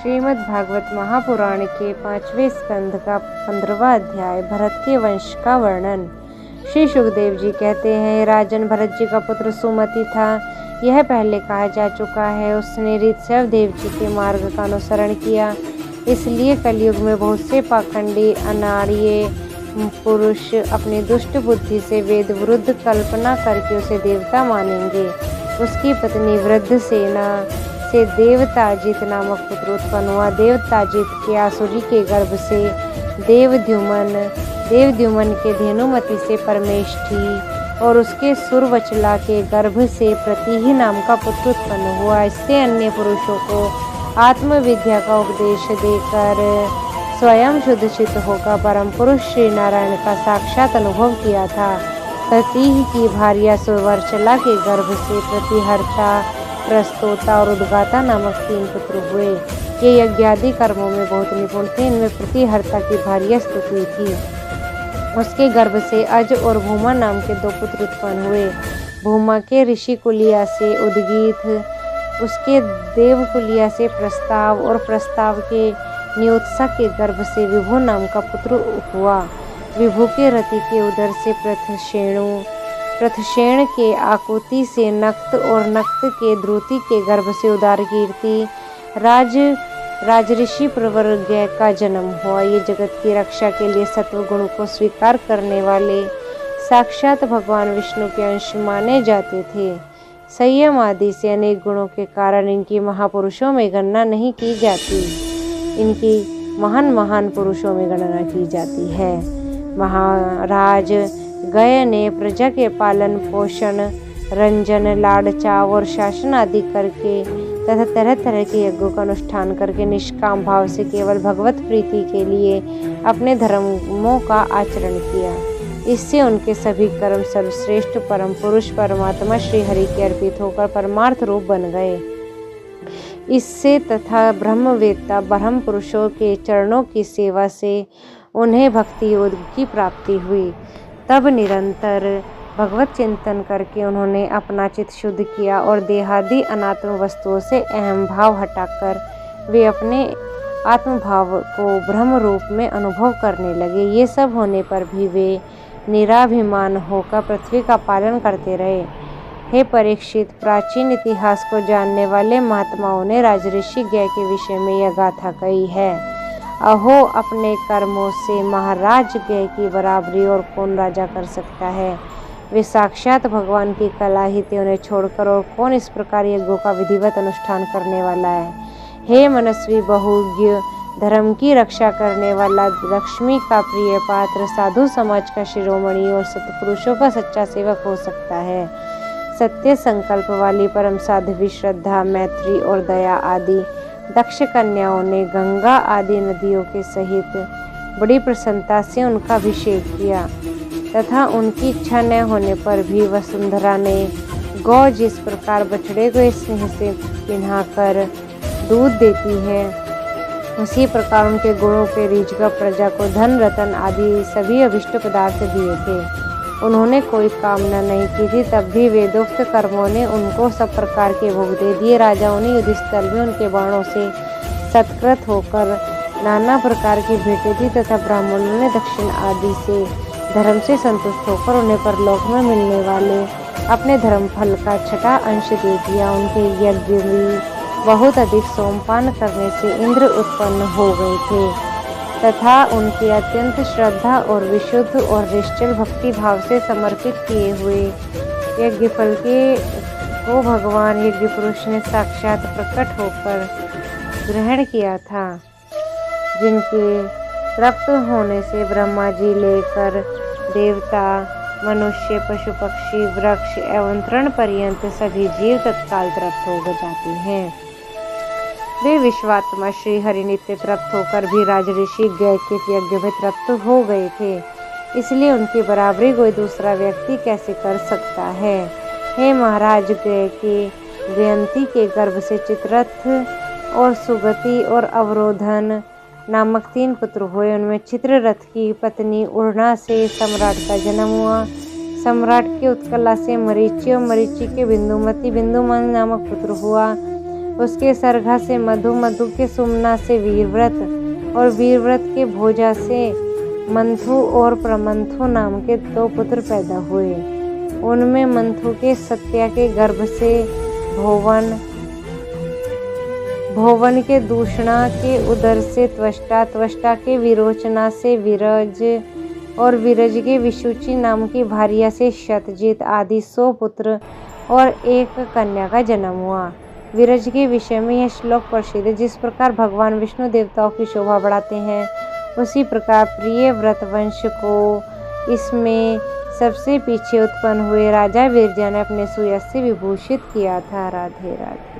श्रीमद् भागवत महापुराण के 5वें स्कंध का 15वां अध्याय भरत के वंश का वर्णन। श्री सुखदेव जी कहते हैं, राजन भरत जी का पुत्र सुमति था। यह पहले कहा जा चुका है। उसने ऋषभ देव जी के मार्ग का अनुसरण किया, इसलिए कलयुग में बहुत से पाखंडी अनार्य पुरुष अपनी दुष्ट बुद्धि से वेद विरुद्ध कल्पना करके उसे देवता मानेंगे। उसकी पत्नी वृद्ध सेना से देवताजित नामक पुत्र उत्पन्न हुआ। देवताजित के आसुरी के गर्भ से देवद्युमन के धेनुमति से परमेष्ठी और उसके सुरवचला के गर्भ से प्रतिहि नाम का पुत्र उत्पन्न हुआ। इससे अन्य पुरुषों को आत्मविद्या का उपदेश देकर स्वयं शुद्ध चित्त होकर परम पुरुष श्री नारायण का साक्षात अनुभव किया था। प्रतिहि की भार्या सुरवचला के गर्भ से प्रतिहर्ता, प्रस्तोता और उद्गाता नामक 3 पुत्र हुए। ये यज्ञादि कर्मों में बहुत निपुण थे। इनमें प्रतिहर्ता की भार्या स्तुति थी। उसके गर्भ से अज और भूमा नाम के 2 पुत्र उत्पन्न हुए। भूमा के ऋषि कुलिया से उद्गीत, उसके देव कुलिया से प्रस्ताव और प्रस्ताव के न्योत्सा के गर्भ से विभु नाम का पुत्र हुआ। विभु के रति के उदर से प्रथशेण के आकुति से नक्त और नक्त के द्रुति के गर्भ से उदार कीर्ति राजऋषि प्रवर्ग्य का जन्म हुआ। ये जगत की रक्षा के लिए सत्व गुण को स्वीकार करने वाले साक्षात भगवान विष्णु के अंश माने जाते थे। संयम आदि से अनेक गुणों के कारण इनकी महापुरुषों में गणना नहीं की जाती। इनकी महान पुरुषों में गणना की जाती है। महाराज गय ने प्रजा के पालन पोषण, रंजन, लाड़ चाव और शासन आदि करके तथा तरह तरह के यज्ञों का अनुष्ठान करके निष्काम भाव से केवल भगवत प्रीति के लिए अपने धर्मों का आचरण किया। इससे उनके सभी कर्म सर्वश्रेष्ठ परम पुरुष परमात्मा श्री हरि के अर्पित होकर परमार्थ रूप बन गए। इससे तथा ब्रह्मवेत्ता ब्रह्म पुरुषों के चरणों की सेवा से उन्हें भक्ति योग की प्राप्ति हुई। तब निरंतर भगवत चिंतन करके उन्होंने अपना चित्त शुद्ध किया और देहादि अनात्म वस्तुओं से अहम भाव हटाकर वे अपने आत्म भाव को ब्रह्म रूप में अनुभव करने लगे। ये सब होने पर भी वे निराभिमान होकर पृथ्वी का पालन करते रहे। हे परीक्षित, प्राचीन इतिहास को जानने वाले महात्माओं ने राजऋषि गय के विषय में यह गाथा कही है। अहो, अपने कर्मों से महाराज गय की बराबरी और कौन राजा कर सकता है। वे साक्षात भगवान की कला ही थे, उन्हें छोड़कर और कौन इस प्रकार यज्ञों का विधिवत अनुष्ठान करने वाला है। हे मनस्वी बहुज्ञ, धर्म की रक्षा करने वाला, लक्ष्मी का प्रिय पात्र, साधु समाज का शिरोमणि और सत्पुरुषों का सच्चा सेवक हो सकता है। सत्य संकल्प वाली परम साध्वी, श्रद्धा, मैत्री और दया आदि दक्ष कन्याओं ने गंगा आदि नदियों के सहित बड़ी प्रसन्नता से उनका अभिषेक किया तथा उनकी इच्छा न होने पर भी वसुंधरा ने गौ जिस प्रकार बछड़े को स्नेह से पिन्हाकर दूध देती है, उसी प्रकार उनके गुणों के रीझकर प्रजा को धन रतन आदि सभी अभिष्ट पदार्थ दिए थे। उन्होंने कोई कामना नहीं की थी, तब भी वेदोक्त कर्मों ने उनको सब प्रकार के भोग दे दिए। राजाओं ने युद्धस्थल में उनके बाणों से सत्कृत होकर नाना प्रकार की भेंटें दी तथा ब्राह्मणों ने दक्षिण आदि से धर्म से संतुष्ट होकर उन्हें परलोक में मिलने वाले अपने धर्म फल का 6वां अंश दे दिया। उनके यज्ञ में बहुत अधिक सोमपान करने से इंद्र उत्पन्न हो गए थे तथा उनकी अत्यंत श्रद्धा और विशुद्ध और निश्चल भक्ति भाव से समर्पित किए हुए यज्ञ फल को भगवान यज्ञ पुरुष ने साक्षात प्रकट होकर ग्रहण किया था, जिनके तृप्त होने से ब्रह्मा जी लेकर देवता, मनुष्य, पशु पक्षी, वृक्ष एवं तृण पर्यंत सभी जीव तत्काल तृप्त हो जाते हैं। वे विश्वात्मा श्री हरि नित्य तृप्त होकर भी राजऋषि गय के यज्ञ में तृप्त हो गए थे, इसलिए उनकी बराबरी कोई दूसरा व्यक्ति कैसे कर सकता है। हे महाराज गय के व्यंती के गर्भ से चित्ररथ और सुगति और अवरोधन नामक 3 पुत्र हुए। उनमें चित्ररथ की पत्नी उड़ना से सम्राट का जन्म हुआ। सम्राट के उत्कला से मरीचि और मरीचि के बिंदुमती नामक पुत्र हुआ। उसके सरघा से मधु, मधु के सुमना से वीरव्रत और वीरव्रत के भोजा से मंथु और प्रमंथु नाम के 2 पुत्र पैदा हुए। उनमें मंथु के सत्या के गर्भ से भोवन, भोवन के दूषणा के उदर से त्वष्टा, त्वष्टा के विरोचना से विरज और विरज के विशुचि नाम की भार्या से शतजित आदि 100 पुत्र और 1 कन्या का जन्म हुआ। विरज के विषय में यह श्लोक प्रसिद्ध है। जिस प्रकार भगवान विष्णु देवताओं की शोभा बढ़ाते हैं, उसी प्रकार प्रिय व्रत वंश को इसमें सबसे पीछे उत्पन्न हुए राजा वीरजा ने अपने सुयश से विभूषित किया था। राधे राधे।